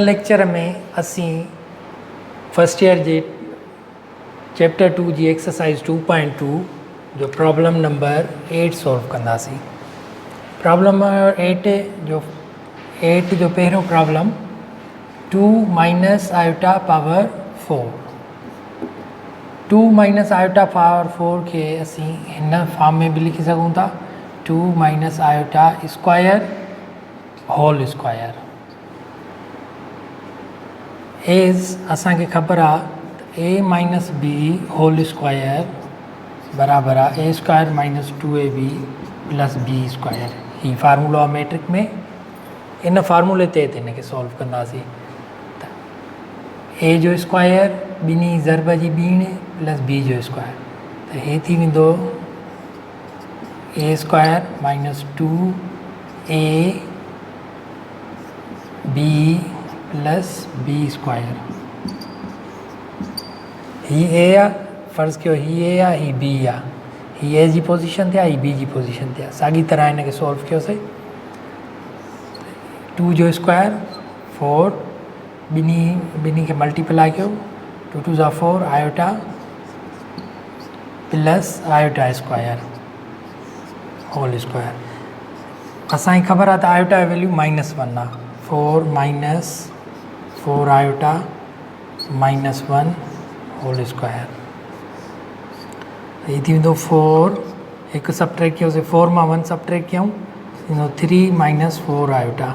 Lecture में असी first year जे chapter 2 जी exercise 2.2 जो प्रॉब्लम नंबर 8 सॉल्व कंदासीं। प्रॉब्लम नंबर 8 जो पहिरियों problem 2 minus iota power 4 2 minus iota power 4 के असी हिन फॉर्म में भी लिखी सघूं था 2 minus iota square whole square एज असांखे ख़बर आहे a minus B whole square बराबर आहे a square minus 2ab plus B square. ही फार्मूलो आहे मैट्रिक में। इन फार्मूले ते हिनखे सॉल्व कंदासीं त ए जो स्क्वायर ॿिन्ही ज़रब जी ॿीण प्लस बी जो स्क्वायर त हे थी वेंदो a square minus 2a b plus B square. ही ए आहे, फ़र्ज़ कयो ही ए आहे, ही बी आहे, ही ए जी पोजीशन ते आहे, ही बी जी पोजीशन ते आहे। साॻी तरह हिनखे सॉल्व कयोसीं 2 जो स्क्वायर 4 ॿिन्ही खे मल्टीप्लाई कयो 2 2 ज़ा 4 iota plus iota square whole square. असांखे ख़बर आहे त आयोटा जो वैल्यू -1 आहे 4 माइनस 4 आयोटा -1 होल स्क्वायर। ये थी वेंदो 4 हिकु सबट्रैक्ट कयोसीं 4 मां 1 सबट्रैक्ट कयूं थींदो 3 माइनस 4 आयोटा।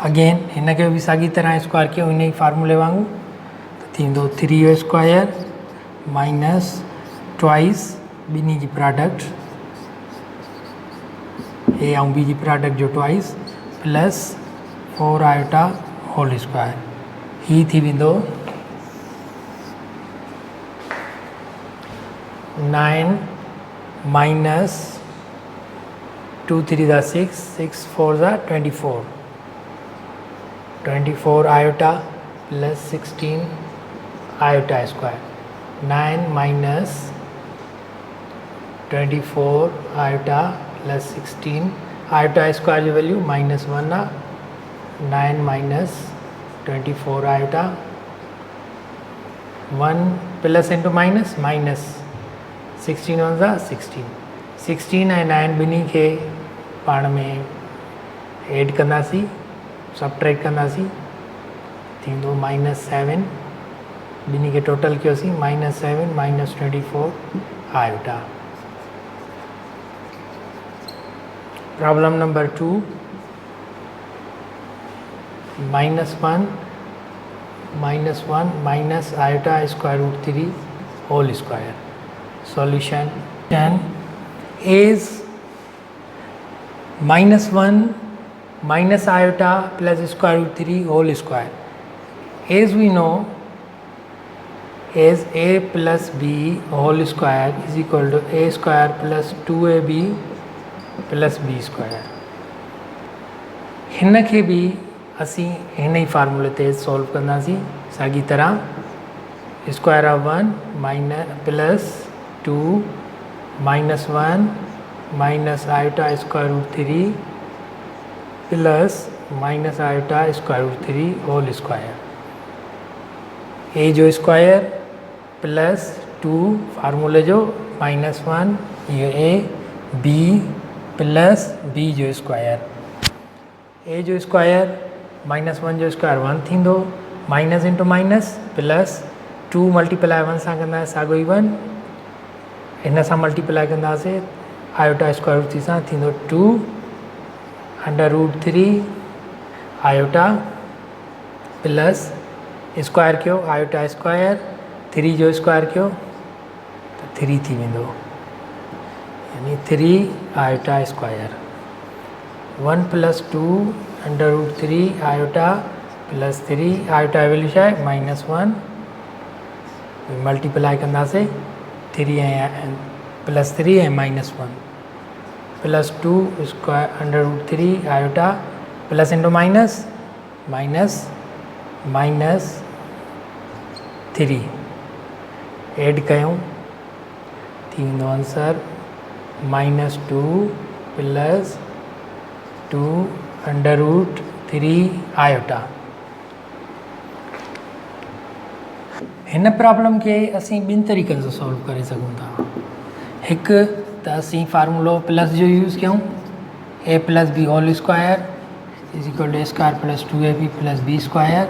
अगेन हिनखे बि साॻी तरह स्क्वायर कयूं इन ई फार्मूले वांगुरु त थींदो 3 जो स्क्वायर माइनस ट्वाइस ॿिन्ही जी प्रोडक्ट ए ऐं बी जी प्रोडक्ट जो twice plus 4 iota whole square. ही थी वेंदो 9 माइनस 2 3 ज़ा 6 6 4 ज़ा 24 24 iota plus 16 iota square. 9 minus 24 iota plus 16 iota square जी वैल्यू -1 आहे। 9 minus 24 iota 1 plus into minus minus 16 1 ज़ा 16 ऐं 9 ॿिन्ही खे पाण में ऐड कंदासीं सबट्रैक्ट कंदासीं थींदो -7 ॿिन्ही खे टोटल कयोसीं -7 minus 24 iota. Problem number 2 -1 minus iota square root 3 whole square. Solution is -1 minus iota plus square root 3 whole square. As we know as a plus b whole square is equal to a square plus 2ab plus B square. हिन खे बि असी हिन ई फार्मूले ते solve कंदासीं साॻी तरह square of 1 minus plus 2 -1 minus iota square root 3 plus minus iota square root 3 whole square. A जो स्क्वायर प्लस 2 फार्मूले जो -1 ये ए बी प्लस बी जो स्क्वायर। ए जो स्क्वायर -1 जो स्क्वायर 1 थींदो minus into minus plus 2 multiply 1 सां कंदासीं साॻो ई 1 हिन सां मल्टीप्लाई कंदासीं आयोटा स्क्वायर रूट 3 सां थींदो 2 under root 3 iota plus square कयो आयोटा स्क्वायर 3 जो स्क्वायर कयो त 3 थी वेंदो यानी 3 iota square 1 plus 2 under root 3 iota plus 3 iota value छा आहे -1 मल्टीप्लाई कंदासीं 3 ऐं प्लस 3 ऐं -1 plus 2 square under root 3 iota plus into minus minus 3 add कयूं थी वेंदो answer -2 plus 2 under root 3 iota हिन प्रॉब्लम के असीं ॿिनि तरीक़नि सां सॉल्व करे सघूं था। हिकु त असीं फार्मूलो प्लस जो यूज़ कयूं, a plus B whole square is equal to a square plus 2ab plus B square.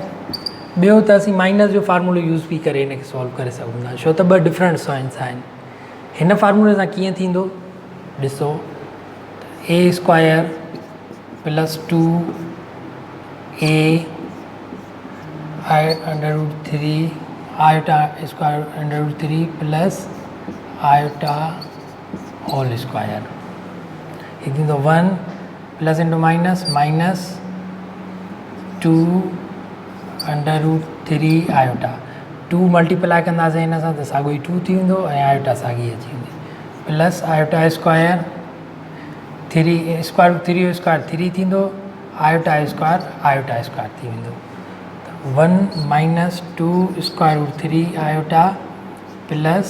ॿियो त असीं माइनस जो फार्मूलो यूज़ बि करे हिनखे सॉल्व करे सघूं था, छो त ॿ डिफरेंट साइंस आहिनि। हिन फार्मूले सां कीअं थींदो ॾिसो, a square plus 2a √3 iota square √3 plus iota whole square, ये थींदो 1 plus into minus minus 2 √3 iota. 2 multiply कंदासीं हिन सां त साॻियो ई 2 थी वेंदो ऐं आयोटा साॻी अची वेंदी, plus iota square 3 square 3 square 3 थींदो, आयोटा स्क्वायर थी वेंदो। 1 minus 2 square root 3 iota plus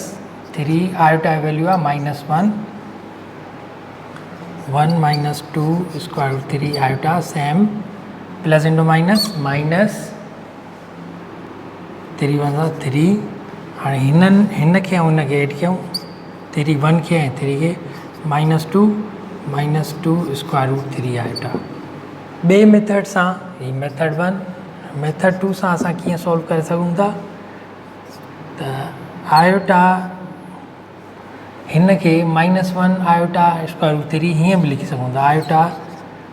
3 iota जी वैल्यू आहे -1, 1 minus 2 square root 3 iota same plus into minus minus 3 × 3। हाणे हिन खे ऐं हिन खे एड कयूं, 3 1 खे ऐं 3 खे, -2 स्क्वायर रूट 3 आयोटा। ॿिए मेथड सां, ही मेथड 1, मेथड 2 सां असां कीअं सॉल्व करे सघूं था त आयोटा हिन खे -1 आयोटा स्क्वायर रूट 3 हीअं बि लिखी सघूं था, आयोटा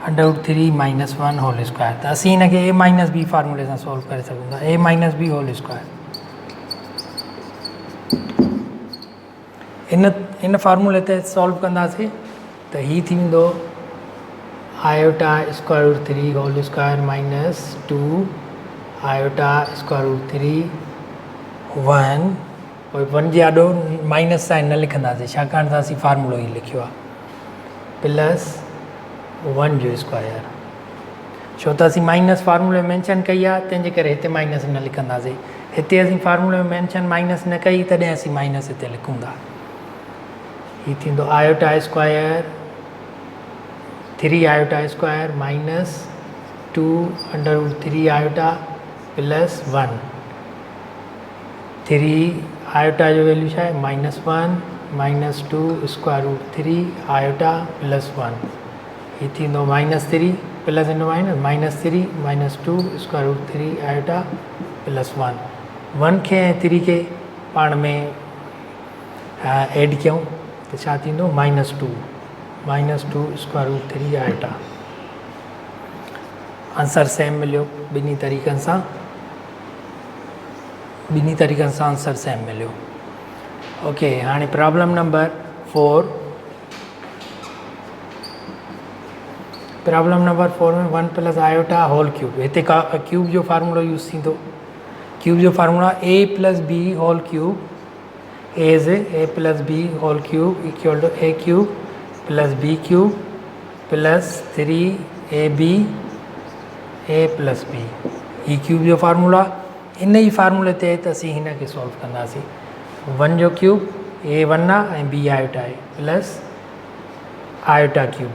√3 -1 होल स्क्वायर। त असीं हिन खे a माइनस बी फार्मूले सां सॉल्व करे सघूं था, a minus B whole square. इन फार्मूले ते सॉल्व कंदासीं त हीअ थी वेंदो iota square root 3 whole square -2 iota square root 3 1, पोइ 1 जे आॾो माइनस साइन न लिखंदासीं छाकाणि त असीं फार्मूलो ई लिखियो आहे, प्लस 1 जो स्क्वायर, छो त असीं माइनस फार्मूले में मेंशन कई आहे तंहिंजे करे हिते माइनस न लिखंदासीं। हिते असीं फार्मूले में मेंशन माइनस न कई तॾहिं असीं माइनस हिते लिखूं था। हीअ थींदो iota square 3 iota square -2 √3 iota plus 1, 3 iota जो वैल्यू छा आहे -1 -2 स्क्वायर रूट 3 आयोटा प्लस 1, हीअ थींदो -3 plus into minus -3 -2 square root 3 iota plus 1। 1 खे ऐं 3 खे पाण में एड कयूं त छा थींदो -2 square root 3 iota. Answer same मिलियो ॿिन्ही तरीक़नि सां आंसर सेम मिलियो। ओके, हाणे प्रॉब्लम नंबर 4। प्रॉब्लम नंबर 4 में 1 प्लस आयोटा होल क्यूब, हिते का क्यूब जो फार्मूलो यूज़ थींदो। क्यूब जो formula a plus B whole cube is a plus B whole cube equal to a cube plus b cube plus 3ab a plus b। ही cube जो formula, इन ई फार्मूले ते त असीं हिन खे सॉल्व कंदासीं। 1 जो क्यूब a 1 आहे ऐं b आयोटा आहे प्लस आयोटा क्यूब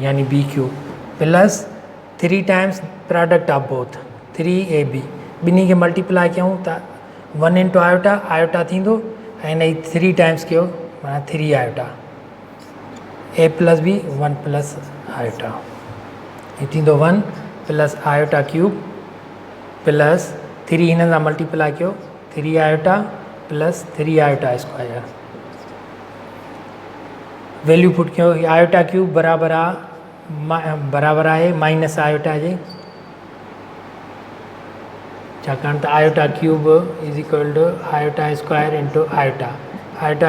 यानी b cube plus 3 times product of both 3ab, ॿिन्ही खे मल्टीप्लाई कयूं त 1 इंटू आयोटा थींदो ऐं हिन जी 3 टाइम्स कयो माना 3 iota, a plus b 1 plus iota, हीअ थींदो 1 प्लस आयोटा क्यूब प्लस 3 हिन सां मल्टीप्लाई कयो 3 iota plus 3 iota square. Value put कयो, आयोटा क्यूब बराबर आहे माइनस आयोटा जे, छाकाणि त iota cube is equal to iota square into iota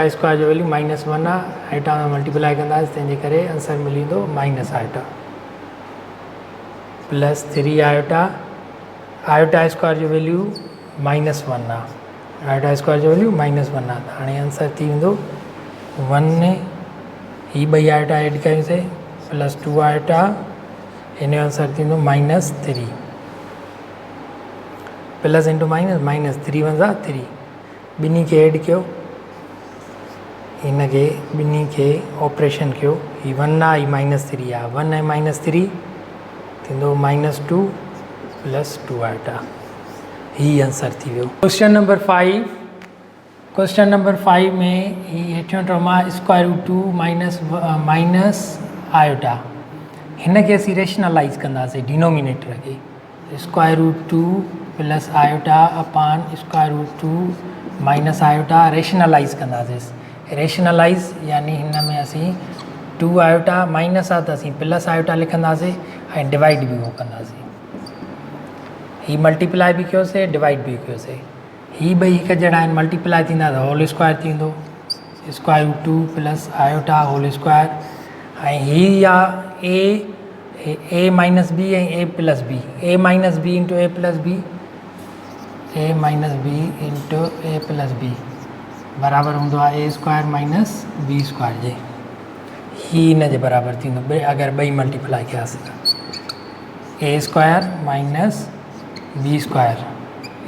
square जो वैल्यू -1 आहे, आयोटा में मल्टीप्लाई कंदासीं तंहिंजे करे आंसर मिली वेंदो minus iota plus 3 iota square जो वैल्यू -1 आहे, आयोटा स्क्वायर जो वैल्यू -1 आहे। हाणे आंसर थी वेंदो 1, ही ॿई आयोटा एड कयोसीं प्लस 2 आयोटा, हिन जो आंसर थींदो -3 प्लस इंटू माइनस 3 × 3, ॿिन्ही खे एड कयो, हिन खे ॿिन्ही खे ऑपरेशन कयो, ही 1 आहे ही -3 आहे, 1 ऐं -3 थींदो -2 प्लस 2 आयोटा, ही आंसर थी वियो। क्वेश्चन नंबर 5 में ही हेठियों टर्म आहे स्क्वायर रूट 2 माइनस आयोटा। हिन खे असीं रेशनलाइज़ कंदासीं डिनोमिनेटर खे स्क्वायर रूट 2 प्लस आयोटा अपान स्क्वायर रूट 2 माइनस आयोटा रेशनलाइज़ कंदासीं। रेशनलाइज़ यानी हिन में असीं 2 आयोटा माइनस आहे त असीं प्लस आयोटा लिखंदासीं ऐं डिवाइड बि उहो कंदासीं। ही मल्टीप्लाई बि कयोसीं डिवाइड बि कयोसीं। ही ॿई हिकु जहिड़ा आहिनि मल्टीप्लाई थींदा त होल स्क्वायर थींदो square root 2 plus iota whole square ऐं ही आहे ए माइनस बी ऐं a plus b a minus b into a plus b into a plus b बराबरि हूंदो आहे a square minus b square जे। ही हिन जे बराबरि थींदो अगरि ॿई मल्टीप्लाई कयासीं त a square minus b square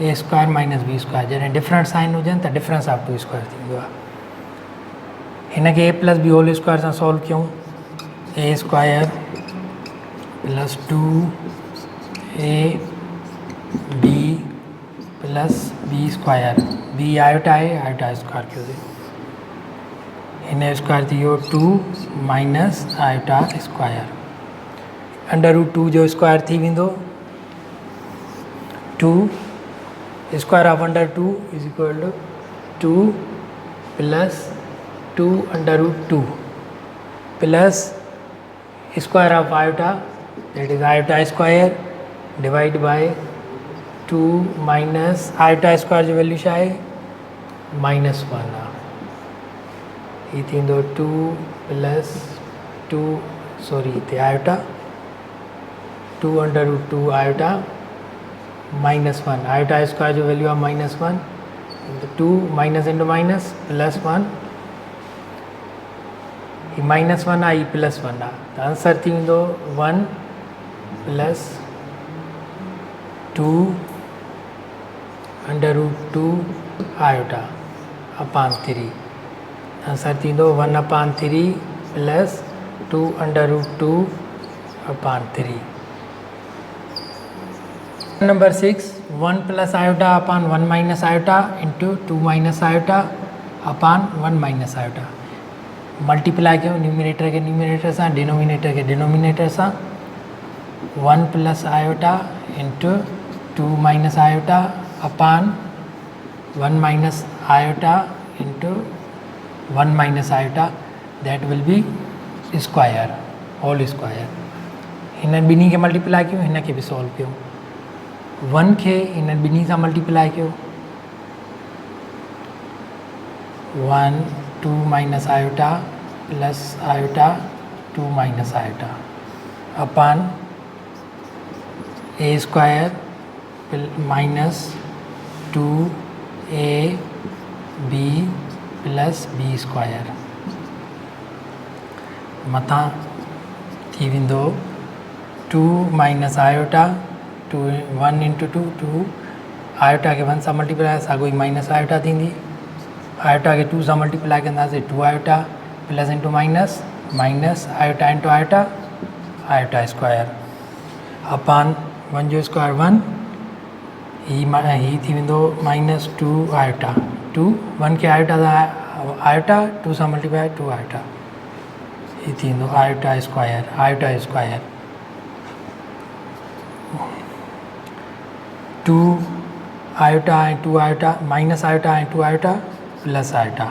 a square minus b square जॾहिं डिफरेंट साइन हुजनि त डिफरेंस ऑफ 2 स्क्वायर थींदो आहे। हिन खे A plus B whole square सां सॉल्व कयूं A square plus 2 A B plus B square B iota आहे आयोटा स्क्वायर कयोसीं हिन स्क्वायर थी वियो 2 minus iota square under root 2 जो स्क्वायर थी वेंदो 2 square of under 2 is equal to 2 plus 2 under root 2 plus square of iota that is iota square divide by 2 minus iota square जो value छा आहे -1 आहे। ही थींदो 2 प्लस 2 सॉरी हिते iota 2 under root 2 iota -1 iota square जो value आहे -1 2 minus into minus +1 ही -1 आहे ही +1 आहे त आंसर थी वेंदो 1 plus 2 under root 2 iota upon 3 answer थींदो 1/3 plus 2 under root 2 upon 3। Number 6 1 plus iota upon 1 minus iota into 2 minus iota upon 1 minus iota multiply कयूं numerator के न्यूमिनेटर सां डिनोमिनेटर के डिनोमिनेटर सां 1 plus iota into 2 minus iota upon 1 minus iota into 1 minus iota that will be square whole square. हिन ॿिन्ही खे multiply कयूं हिन खे बि सॉल्व कयूं 1 खे हिन ॿिन्ही सां मल्टीप्लाई कयो 1 2 minus iota plus iota 2 minus iota अपान a square minus 2 A B plus B square मथां थी वेंदो 2 माइनस आयोटा 1 इंटू 2 आयोटा के 1 सां मल्टीप्लाई साॻो ई माइनस आयोटा थींदी आयोटा के 2 सां मल्टीप्लाई कंदासीं 2 iota plus into minus iota into iota iota square अपान 1 जो स्क्वायर 1 ही थी वेंदो -2 आयोटा 2 1 के आयोटा आयोटा 2 सां मल्टीप्लाई 2 आयोटा ही थी वेंदो आयोटा स्क्वायर 2 आयोटा ऐं 2 आयोटा माइनस आयोटा ऐं 2 आयोटा प्लस आयोटा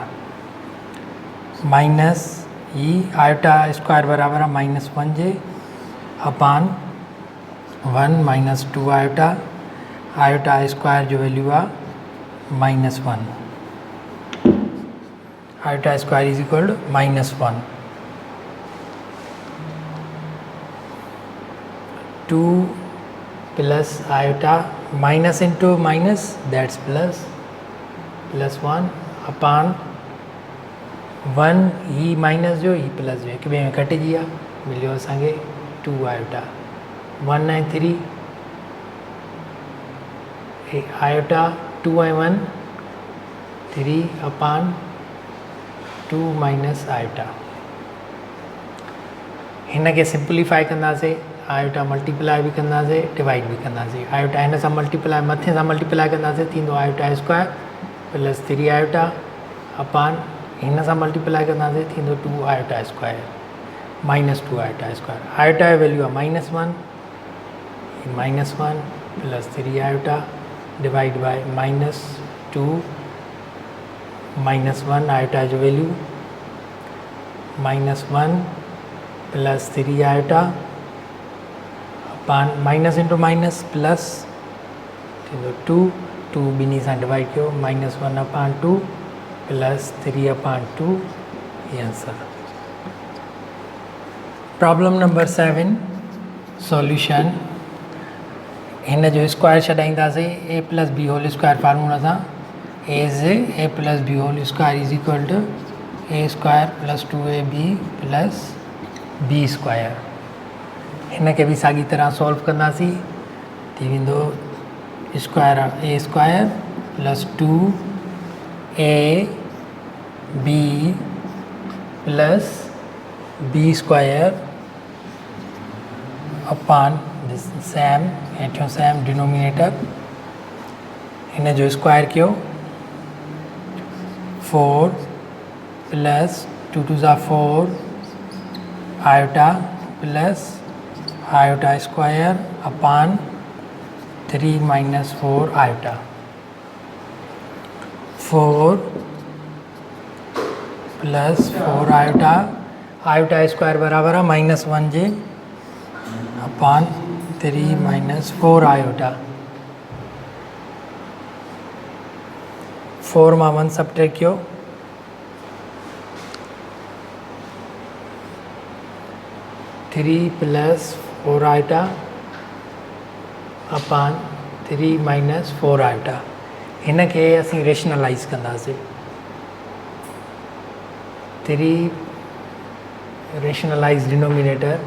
माइनस ही आयोटा स्क्वायर बराबर आहे -1 जे अपान 1 माइनस 2 आयोटा स्क्वायर जो वैल्यू आहे -1 iota square is equal to -1 2 plus iota minus into minus that's +1 अपान 1 ही माइनस जो ही प्लस जो हिक ॿिए में कटिजी विया मिलियो असांखे 2 आयोटा 1 ऐं 3 आयोटा 2 ऐं 1 3 अपान 2 माइनस आयोटा हिन खे सिंप्लीफाई कंदासीं आयोटा मल्टीप्लाई भी कंदासीं डिवाइड भी कंदासीं आयोटा हिन सां मल्टीप्लाई मथे सां मल्टीप्लाई कंदासीं थींदो iota square plus 3 iota upon हिन सां मल्टीप्लाई कंदासीं थींदो 2 iota square minus 2 iota square iota जो वैल्यू आहे -1 plus 3 iota divide by -2 -1 iota जो value -1 plus 3 iota upon minus into minus plus थींदो 2 ॿिन्ही सां डिवाइड कयो -1 अपान 2 प्लस 3 अपान 2 ये आंसर। प्रॉब्लम नंबर 7 सॉल्यूशन हिन जो स्क्वायर छॾाईंदासीं a plus B whole square formula सां a is a plus B whole square is equal to a square plus 2ab plus b square हिन खे बि साॻी तरह सॉल्व कंदासीं थी वेंदो square of a square plus 2ab plus b square upon this same हेठियों सेम डिनोमिनेटर हिन जो स्क्वायर कयो 4 प्लस 2 2 ज़ा 4 आयोटा प्लस आयोटा स्क्वायर अपान 3 minus 4 iota 4 plus 4 iota square बराबर है -1 जे अपान 3 माइनस 4 आयोटा 4 मां 1 सब्ट्रैक्ट कयो 3 plus 4 iota upon 3 minus 4 iota हिन खे असीं रेशनलाइज़ कंदासीं 3 रेशनलाइज़ denominator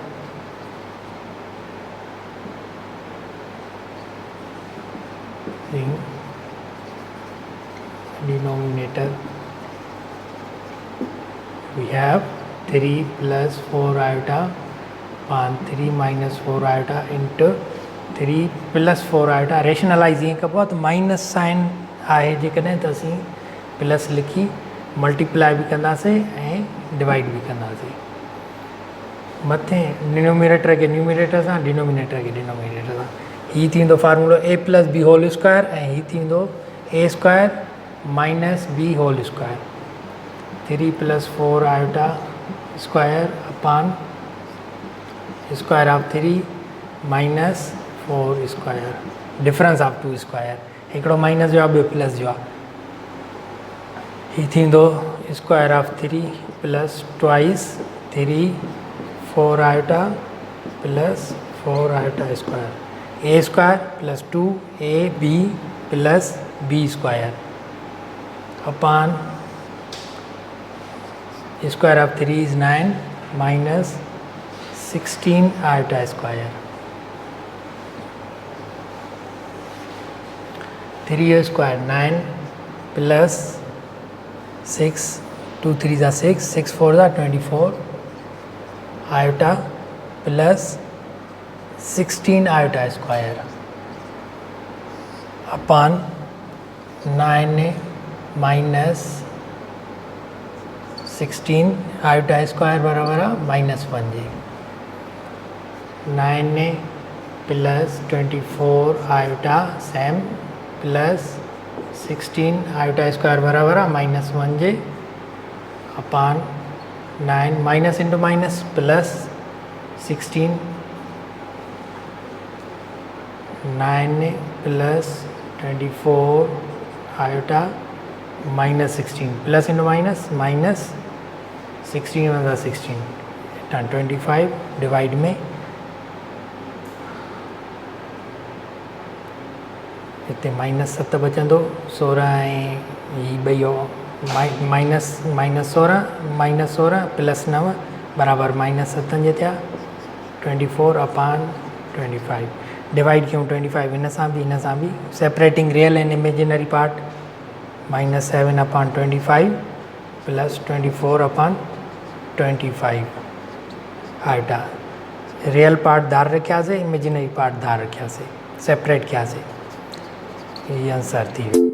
we have 3 plus 4 iota upon 3 minus 4 iota into 3 plus 4 iota रेशनलाइज़ ईअं कबो आहे त माइनस साइन आहे जेकॾहिं त असीं प्लस लिखी मल्टीप्लाई बि कंदासीं ऐं डिवाइड बि कंदासीं मथे डिनोमिनेटर खे न्यूमिनेटर सां डिनोमिनेटर खे डिनोमिनेटर सां हीअ थींदो फार्मूलो a plus B whole square ऐं हीअ थींदो a square minus B whole square 3 plus 4 iota square अपान square of 3 minus 4 square difference of 2 square हिकिड़ो माइनस जो आहे ॿियो प्लस जो आहे हीअ थींदो square of 3 plus twice 3 4 iota plus 4 iota square a square plus 2ab plus b square अपान square of 3 is 9 minus 16 iota square 3 square 9 plus 6 2 3 ज़ा 6 6 4 ज़ा 24 आयोटा प्लस 16 आयोटा स्क्वायर अपान 9 माइनस 16 आयोटा स्क्वायर बराबर आहे -1 जे 9 plus 24 iota same plus 16 iota square बराबर आहे -1 जे अपान 9 minus into minus plus 16 9 plus 24 iota minus 16 plus into minus minus 16 one 16 25 divide में हिते -7 बचंदो 16 ऐं ही ॿई माइनस 16 प्लस 9 बराबर -7 जे थिया 24 अपान 25 डिवाइड कयूं 25 हिन सां बि separating real and imaginary part -7 upon 25 plus 24 upon 25 iota real part धार रखियासीं, इमेजिनरी पार्ट धार रखियासीं, सेपरेट कियासीं। ये आंसर थी।